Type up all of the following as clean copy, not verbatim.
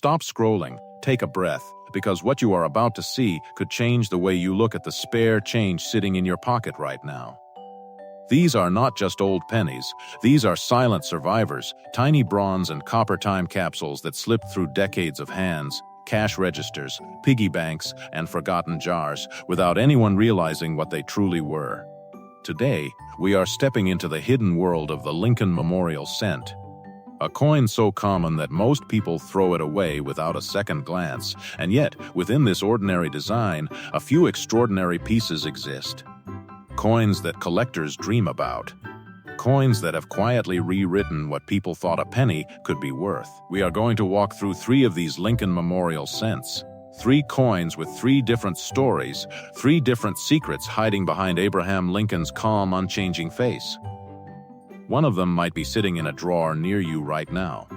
stop scrolling, take a breath, because what you are about to see could change the way you look at the spare change sitting in your pocket right now. These are not just old pennies, these are silent survivors, tiny bronze and copper time capsules that slipped through decades of hands, cash registers, piggy banks, and forgotten jars, without anyone realizing what they truly were. Today, we are stepping into the hidden world of the Lincoln Memorial Cent. A coin so common that most people throw it away without a second glance, and yet, within this ordinary design, a few extraordinary pieces exist. Coins that collectors dream about. Coins that have quietly rewritten what people thought a penny could be worth. We are going to walk through 3 of these Lincoln Memorial cents. 3 coins with 3 different stories, 3 different secrets hiding behind Abraham Lincoln's calm, unchanging face. One of them might be sitting in a drawer near you right now.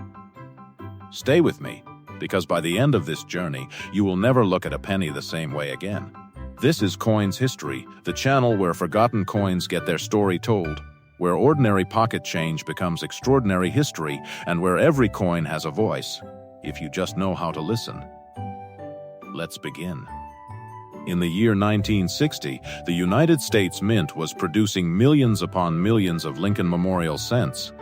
Stay with me, because by the end of this journey, you will never look at a penny the same way again. This is Coins History, the channel where forgotten coins get their story told, where ordinary pocket change becomes extraordinary history, and where every coin has a voice, if you just know how to listen. Let's begin. In the year 1960, the United States Mint was producing millions upon millions of Lincoln Memorial cents.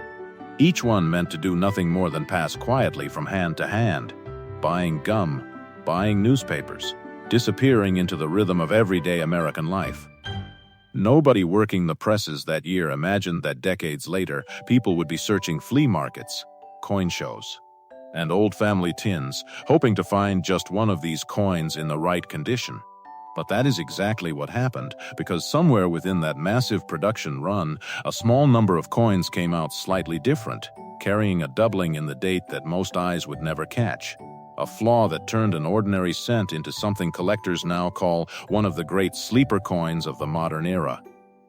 Each one meant to do nothing more than pass quietly from hand to hand, buying gum, buying newspapers, disappearing into the rhythm of everyday American life. Nobody working the presses that year imagined that decades later, people would be searching flea markets, coin shows, and old family tins, hoping to find just one of these coins in the right condition. But that is exactly what happened, because somewhere within that massive production run, a small number of coins came out slightly different, carrying a doubling in the date that most eyes would never catch. A flaw that turned an ordinary cent into something collectors now call one of the great sleeper coins of the modern era.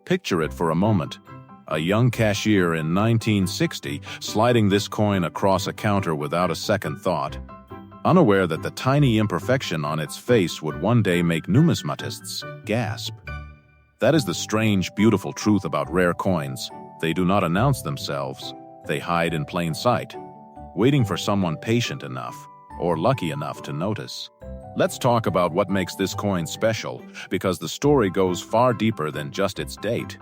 Picture it for a moment. A young cashier in 1960 sliding this coin across a counter without a second thought, unaware that the tiny imperfection on its face would one day make numismatists gasp. That is the strange, beautiful truth about rare coins. They do not announce themselves. They hide in plain sight, waiting for someone patient enough or lucky enough to notice. Let's talk about what makes this coin special, because the story goes far deeper than just its date.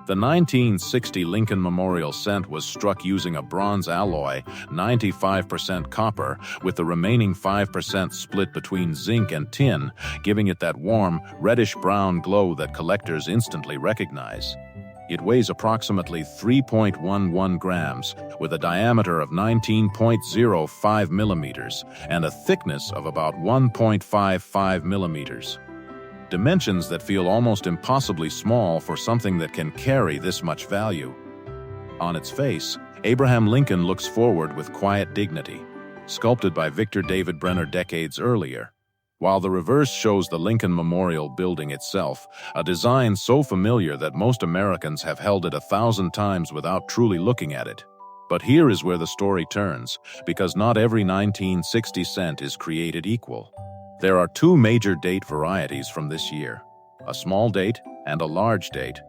The 1960 Lincoln Memorial cent was struck using a bronze alloy, 95% copper, with the remaining 5% split between zinc and tin, giving it that warm, reddish-brown glow that collectors instantly recognize. It weighs approximately 3.11 grams, with a diameter of 19.05 millimeters and a thickness of about 1.55 millimeters. Dimensions that feel almost impossibly small for something that can carry this much value. On its face, Abraham Lincoln looks forward with quiet dignity, sculpted by Victor David Brenner decades earlier, while the reverse shows the Lincoln Memorial building itself, a design so familiar that most Americans have held it 1,000 times without truly looking at it. But here is where the story turns, because not every 1960 cent is created equal. There are 2 major date varieties from this year, a small date and a large date,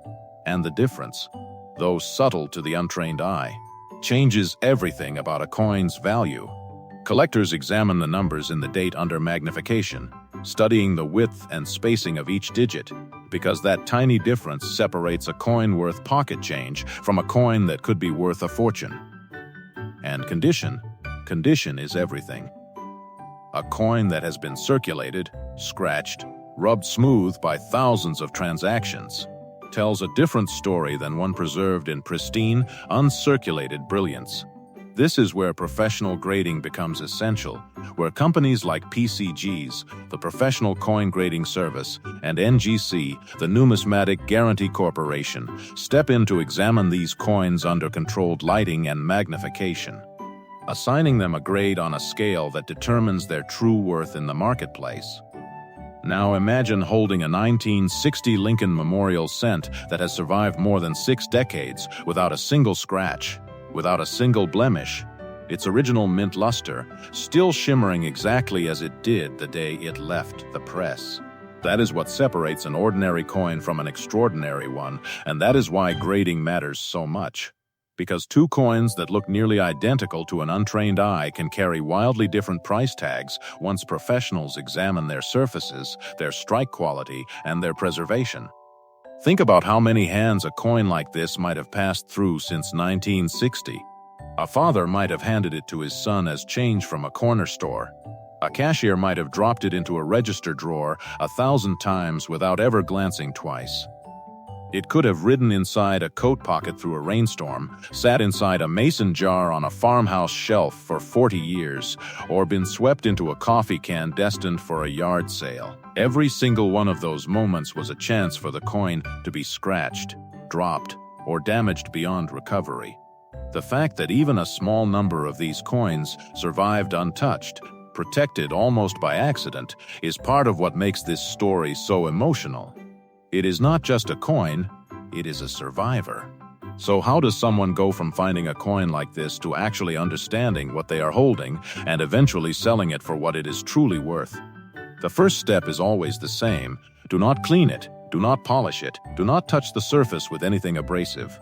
and the difference, though subtle to the untrained eye, changes everything about a coin's value. Collectors examine the numbers in the date under magnification, studying the width and spacing of each digit, because that tiny difference separates a coin worth pocket change from a coin that could be worth a fortune. And condition is everything. A coin that has been circulated, scratched, rubbed smooth by thousands of transactions, tells a different story than one preserved in pristine, uncirculated brilliance. This is where professional grading becomes essential, where companies like PCG's, the Professional Coin Grading Service, and NGC, the Numismatic Guarantee Corporation, step in to examine these coins under controlled lighting and magnification, assigning them a grade on a scale that determines their true worth in the marketplace. Now imagine holding a 1960 Lincoln Memorial cent that has survived more than 6 decades without a single scratch, without a single blemish, its original mint luster still shimmering exactly as it did the day it left the press. That is what separates an ordinary coin from an extraordinary one, and that is why grading matters so much. because two coins that look nearly identical to an untrained eye can carry wildly different price tags once professionals examine their surfaces, their strike quality, and their preservation. Think about how many hands a coin like this might have passed through since 1960. A father might have handed it to his son as change from a corner store. A cashier might have dropped it into a register drawer 1,000 times without ever glancing twice. It could have ridden inside a coat pocket through a rainstorm, sat inside a mason jar on a farmhouse shelf for 40 years, or been swept into a coffee can destined for a yard sale. Every single one of those moments was a chance for the coin to be scratched, dropped, or damaged beyond recovery. The fact that even a small number of these coins survived untouched, protected almost by accident, is part of what makes this story so emotional. It is not just a coin, it is a survivor. So how does someone go from finding a coin like this to actually understanding what they are holding and eventually selling it for what it is truly worth? The first step is always the same. Do not clean it, do not polish it, do not touch the surface with anything abrasive.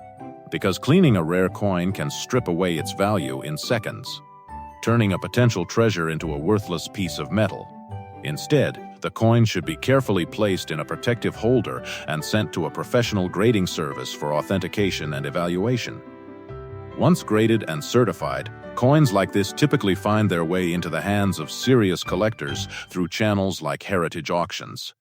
Because cleaning a rare coin can strip away its value in seconds, turning a potential treasure into a worthless piece of metal. Instead, the coin should be carefully placed in a protective holder and sent to a professional grading service for authentication and evaluation. Once graded and certified, coins like this typically find their way into the hands of serious collectors through channels like heritage auctions.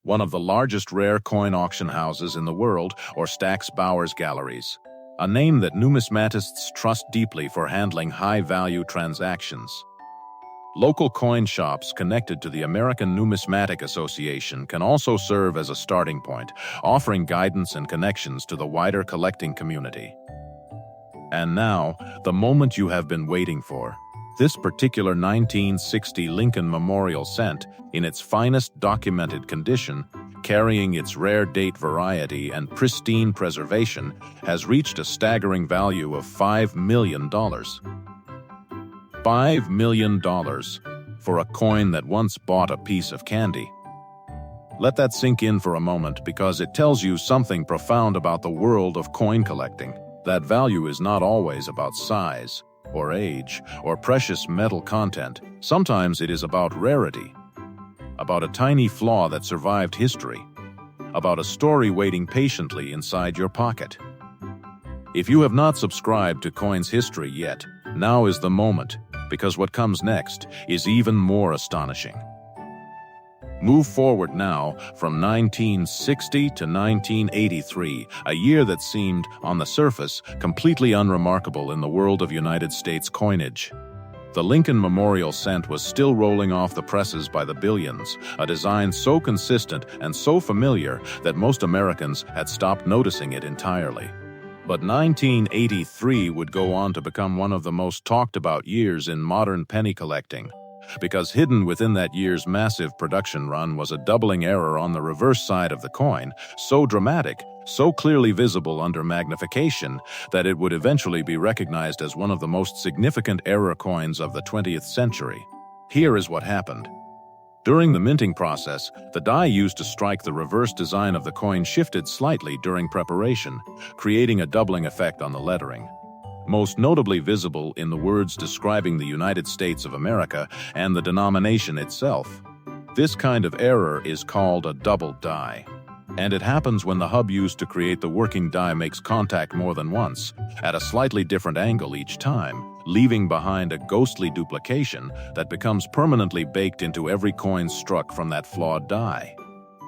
One of the largest rare coin auction houses in the world, or Stack's Bowers Galleries, a name that numismatists trust deeply for handling high-value transactions. Local coin shops connected to the American Numismatic Association can also serve as a starting point, offering guidance and connections to the wider collecting community. And now, the moment you have been waiting for. This particular 1960 Lincoln Memorial cent, in its finest documented condition, carrying its rare date variety and pristine preservation, has reached a staggering value of $5 million. $5 million for a coin that once bought a piece of candy. Let that sink in for a moment, because it tells you something profound about the world of coin collecting. That value is not always about size, or age, or precious metal content. Sometimes it is about rarity, about a tiny flaw that survived history, about a story waiting patiently inside your pocket. If you have not subscribed to Coins History yet, now is the moment, because what comes next is even more astonishing. Move forward now from 1960 to 1983, a year that seemed, on the surface, completely unremarkable in the world of United States coinage. The Lincoln Memorial cent was still rolling off the presses by the billions, a design so consistent and so familiar that most Americans had stopped noticing it entirely. But 1983 would go on to become one of the most talked about years in modern penny collecting, because hidden within that year's massive production run was a doubling error on the reverse side of the coin, so dramatic, so clearly visible under magnification, that it would eventually be recognized as one of the most significant error coins of the 20th century. Here is what happened. During the minting process, the die used to strike the reverse design of the coin shifted slightly during preparation, creating a doubling effect on the lettering. Most notably visible in the words describing the United States of America and the denomination itself. This kind of error is called a double die. And it happens when the hub used to create the working die makes contact more than once, at a slightly different angle each time, leaving behind a ghostly duplication that becomes permanently baked into every coin struck from that flawed die.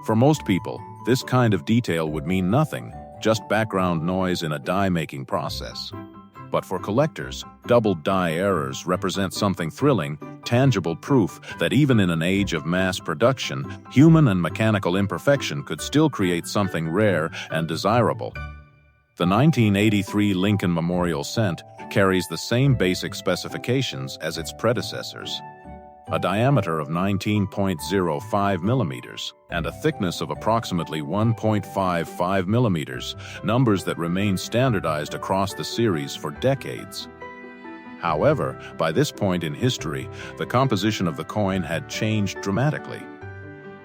For most people, this kind of detail would mean nothing, just background noise in a die-making process. But for collectors, double die errors represent something thrilling, tangible proof that even in an age of mass production, human and mechanical imperfection could still create something rare and desirable. The 1983 Lincoln Memorial cent carries the same basic specifications as its predecessors. A diameter of 19.05 millimeters and a thickness of approximately 1.55 millimeters, numbers that remain standardized across the series for decades. However, by this point in history, the composition of the coin had changed dramatically.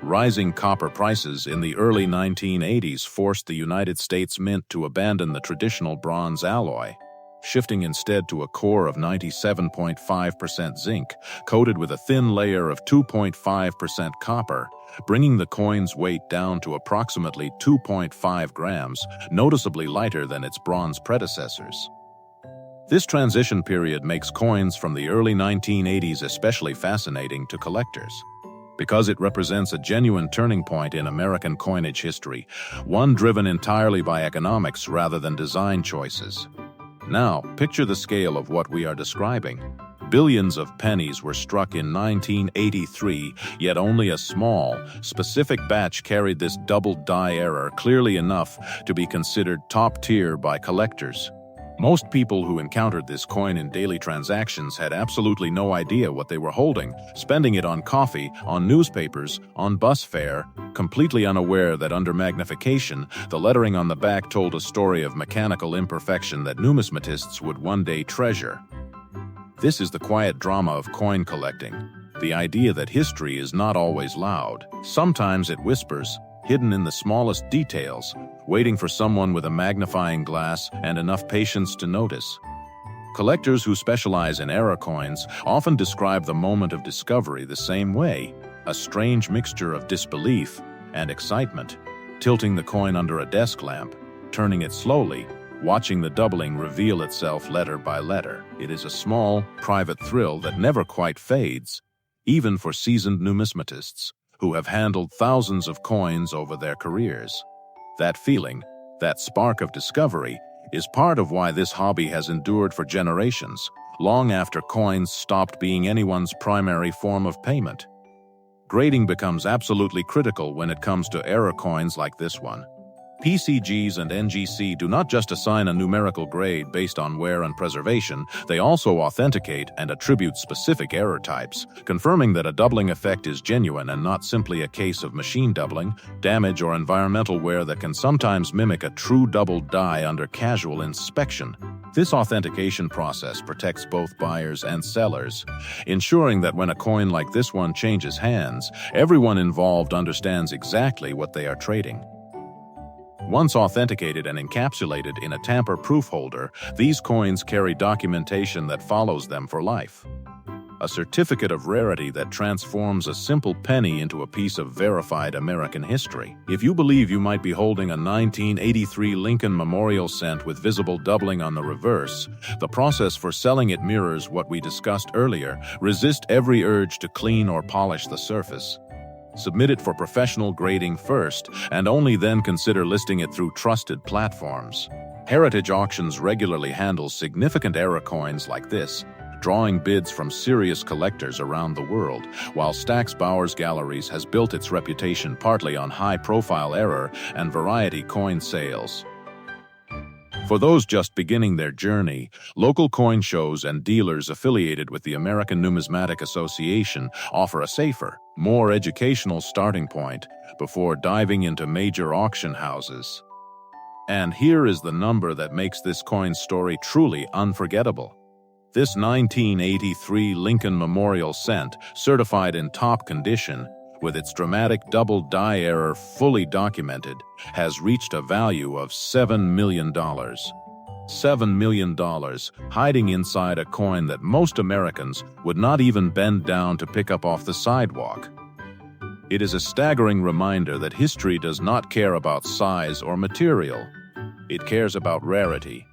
Rising copper prices in the early 1980s forced the United States Mint to abandon the traditional bronze alloy. shifting instead to a core of 97.5% zinc, coated with a thin layer of 2.5% copper, bringing the coin's weight down to approximately 2.5 grams, noticeably lighter than its bronze predecessors. This transition period makes coins from the early 1980s especially fascinating to collectors, because it represents a genuine turning point in American coinage history, one driven entirely by economics rather than design choices. Now, picture the scale of what we are describing. Billions of pennies were struck in 1983, yet only a small, specific batch carried this double die error clearly enough to be considered top tier by collectors. Most people who encountered this coin in daily transactions had absolutely no idea what they were holding, spending it on coffee, on newspapers, on bus fare, completely unaware that under magnification, the lettering on the back told a story of mechanical imperfection that numismatists would one day treasure. This is the quiet drama of coin collecting, the idea that history is not always loud. Sometimes it whispers, hidden in the smallest details, waiting for someone with a magnifying glass and enough patience to notice. Collectors who specialize in era coins often describe the moment of discovery the same way, a strange mixture of disbelief and excitement, tilting the coin under a desk lamp, turning it slowly, watching the doubling reveal itself letter by letter. It is a small, private thrill that never quite fades, even for seasoned numismatists who have handled thousands of coins over their careers. That feeling, that spark of discovery, is part of why this hobby has endured for generations, long after coins stopped being anyone's primary form of payment. Grading becomes absolutely critical when it comes to era coins like this one. PCGs and NGC do not just assign a numerical grade based on wear and preservation, they also authenticate and attribute specific error types, confirming that a doubling effect is genuine and not simply a case of machine doubling, damage, or environmental wear that can sometimes mimic a true double die under casual inspection. This authentication process protects both buyers and sellers, ensuring that when a coin like this one changes hands, everyone involved understands exactly what they are trading. Once authenticated and encapsulated in a tamper-proof holder, these coins carry documentation that follows them for life. A certificate of rarity that transforms a simple penny into a piece of verified American history. If you believe you might be holding a 1983 Lincoln Memorial cent with visible doubling on the reverse, the process for selling it mirrors what we discussed earlier. Resist every urge to clean or polish the surface. Submit it for professional grading first, and only then consider listing it through trusted platforms. Heritage auctions regularly handle significant era coins like this, drawing bids from serious collectors around the world, while Stack's Bowers Galleries has built its reputation partly on high-profile error and variety coin sales. For those just beginning their journey, local coin shows and dealers affiliated with the American Numismatic Association offer a safer, more educational starting point before diving into major auction houses. And here is the number that makes this coin story truly unforgettable. This 1983 Lincoln Memorial cent, certified in top condition, with its dramatic double die error fully documented, has reached a value of $7 million. $7 million, hiding inside a coin that most Americans would not even bend down to pick up off the sidewalk. It is a staggering reminder that history does not care about size or material. It cares about rarity,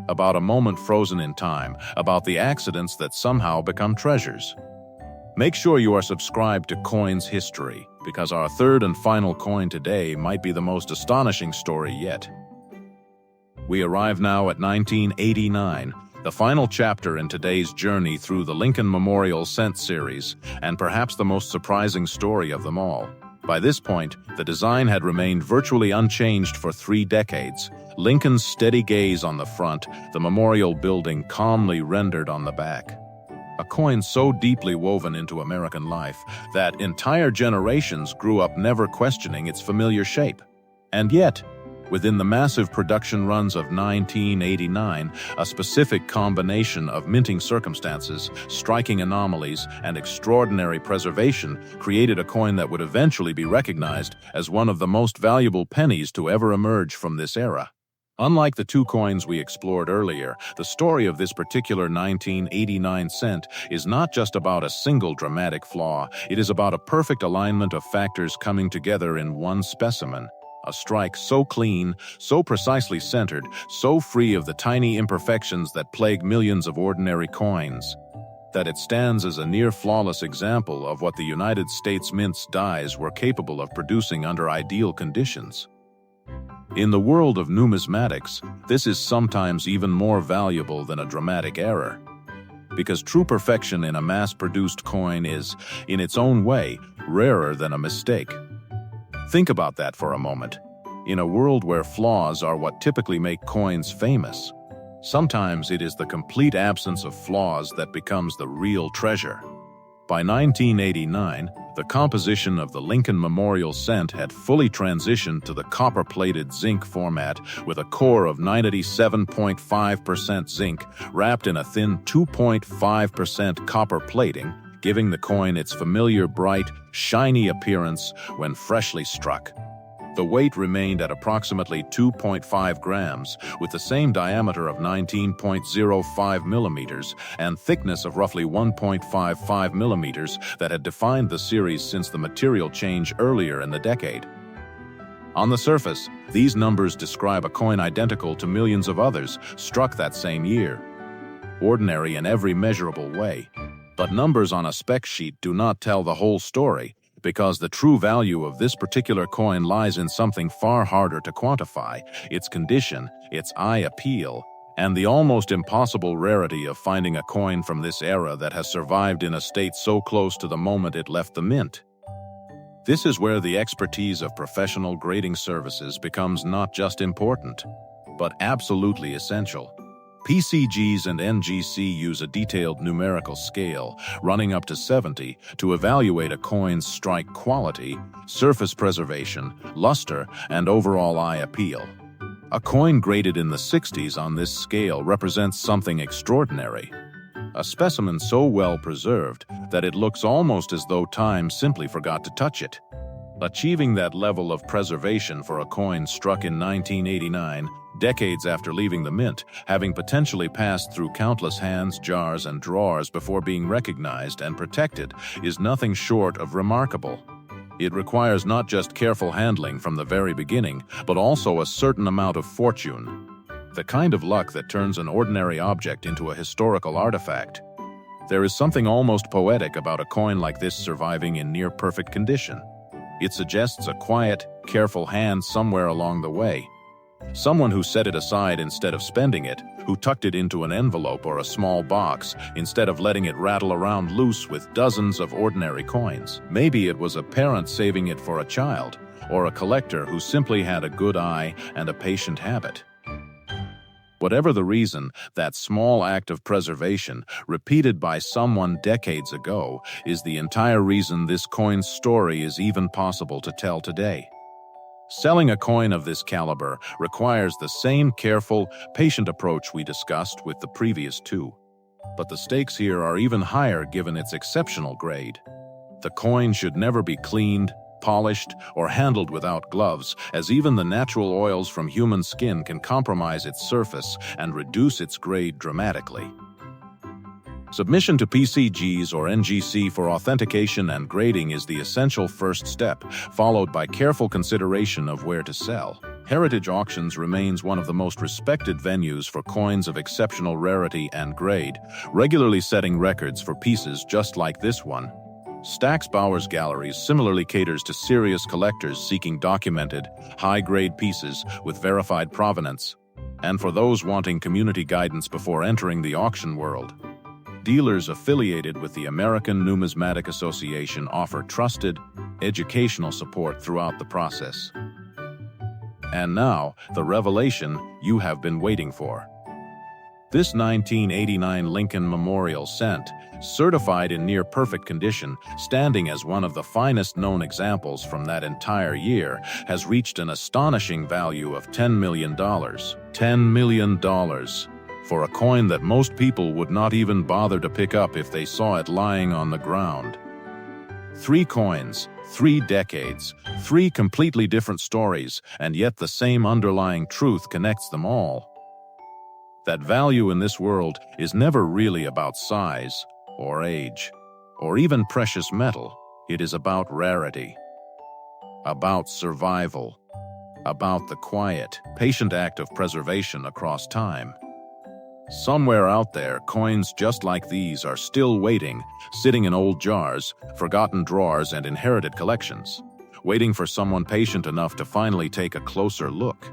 about a moment frozen in time, about the accidents that somehow become treasures. Make sure you are subscribed to Coins History, because our third and final coin today might be the most astonishing story yet. We arrive now at 1989, the final chapter in today's journey through the Lincoln Memorial Cent series, and perhaps the most surprising story of them all. By this point, the design had remained virtually unchanged for 3 decades. Lincoln's steady gaze on the front, the memorial building calmly rendered on the back. A coin so deeply woven into American life that entire generations grew up never questioning its familiar shape. And yet, within the massive production runs of 1989, a specific combination of minting circumstances, striking anomalies, and extraordinary preservation created a coin that would eventually be recognized as one of the most valuable pennies to ever emerge from this era. Unlike the two coins we explored earlier, the story of this particular 1989 cent is not just about a single dramatic flaw, it is about a perfect alignment of factors coming together in one specimen. A strike so clean, so precisely centered, so free of the tiny imperfections that plague millions of ordinary coins, that it stands as a near-flawless example of what the United States Mint's dies were capable of producing under ideal conditions. In the world of numismatics, this is sometimes even more valuable than a dramatic error, because true perfection in a mass-produced coin is, in its own way, rarer than a mistake. Think about that for a moment. In a world where flaws are what typically make coins famous, sometimes it is the complete absence of flaws that becomes the real treasure. By 1989, the composition of the Lincoln Memorial cent had fully transitioned to the copper-plated zinc format with a core of 97.5% zinc wrapped in a thin 2.5% copper plating, giving the coin its familiar bright, shiny appearance when freshly struck. The weight remained at approximately 2.5 grams, with the same diameter of 19.05 millimeters and thickness of roughly 1.55 millimeters that had defined the series since the material change earlier in the decade. On the surface, these numbers describe a coin identical to millions of others struck that same year, ordinary in every measurable way. But numbers on a spec sheet do not tell the whole story, because the true value of this particular coin lies in something far harder to quantify: its condition, its eye appeal, and the almost impossible rarity of finding a coin from this era that has survived in a state so close to the moment it left the mint. This is where the expertise of professional grading services becomes not just important, but absolutely essential. PCGs and NGC use a detailed numerical scale, running up to 70, to evaluate a coin's strike quality, surface preservation, luster, and overall eye appeal. A coin graded in the 60s on this scale represents something extraordinary. A specimen so well preserved that it looks almost as though time simply forgot to touch it. Achieving that level of preservation for a coin struck in 1989, decades after leaving the mint, having potentially passed through countless hands, jars, and drawers before being recognized and protected, is nothing short of remarkable. It requires not just careful handling from the very beginning, but also a certain amount of fortune. The kind of luck that turns an ordinary object into a historical artifact. There is something almost poetic about a coin like this surviving in near-perfect condition. It suggests a quiet, careful hand somewhere along the way. Someone who set it aside instead of spending it, who tucked it into an envelope or a small box instead of letting it rattle around loose with dozens of ordinary coins. Maybe it was a parent saving it for a child, or a collector who simply had a good eye and a patient habit. Whatever the reason, that small act of preservation, repeated by someone decades ago, is the entire reason this coin's story is even possible to tell today. Selling a coin of this caliber requires the same careful, patient approach we discussed with the previous two. But the stakes here are even higher given its exceptional grade. The coin should never be cleaned, polished, or handled without gloves, as even the natural oils from human skin can compromise its surface and reduce its grade dramatically. Submission to PCGs or NGC for authentication and grading is the essential first step, followed by careful consideration of where to sell. Heritage Auctions remains one of the most respected venues for coins of exceptional rarity and grade, regularly setting records for pieces just like this one. Stack's Bowers Galleries similarly caters to serious collectors seeking documented, high-grade pieces with verified provenance, and for those wanting community guidance before entering the auction world. Dealers affiliated with the American Numismatic Association offer trusted, educational support throughout the process. And now, the revelation you have been waiting for. This 1989 Lincoln Memorial cent, certified in near-perfect condition, standing as one of the finest known examples from that entire year, has reached an astonishing value of $10 million. $10 million. For a coin that most people would not even bother to pick up if they saw it lying on the ground. 3 coins, 3 decades, 3 completely different stories, and yet the same underlying truth connects them all. That value in this world is never really about size, or age, or even precious metal. It is about rarity, about survival, about the quiet, patient act of preservation across time. Somewhere out there, coins just like these are still waiting, sitting in old jars, forgotten drawers, and inherited collections, waiting for someone patient enough to finally take a closer look.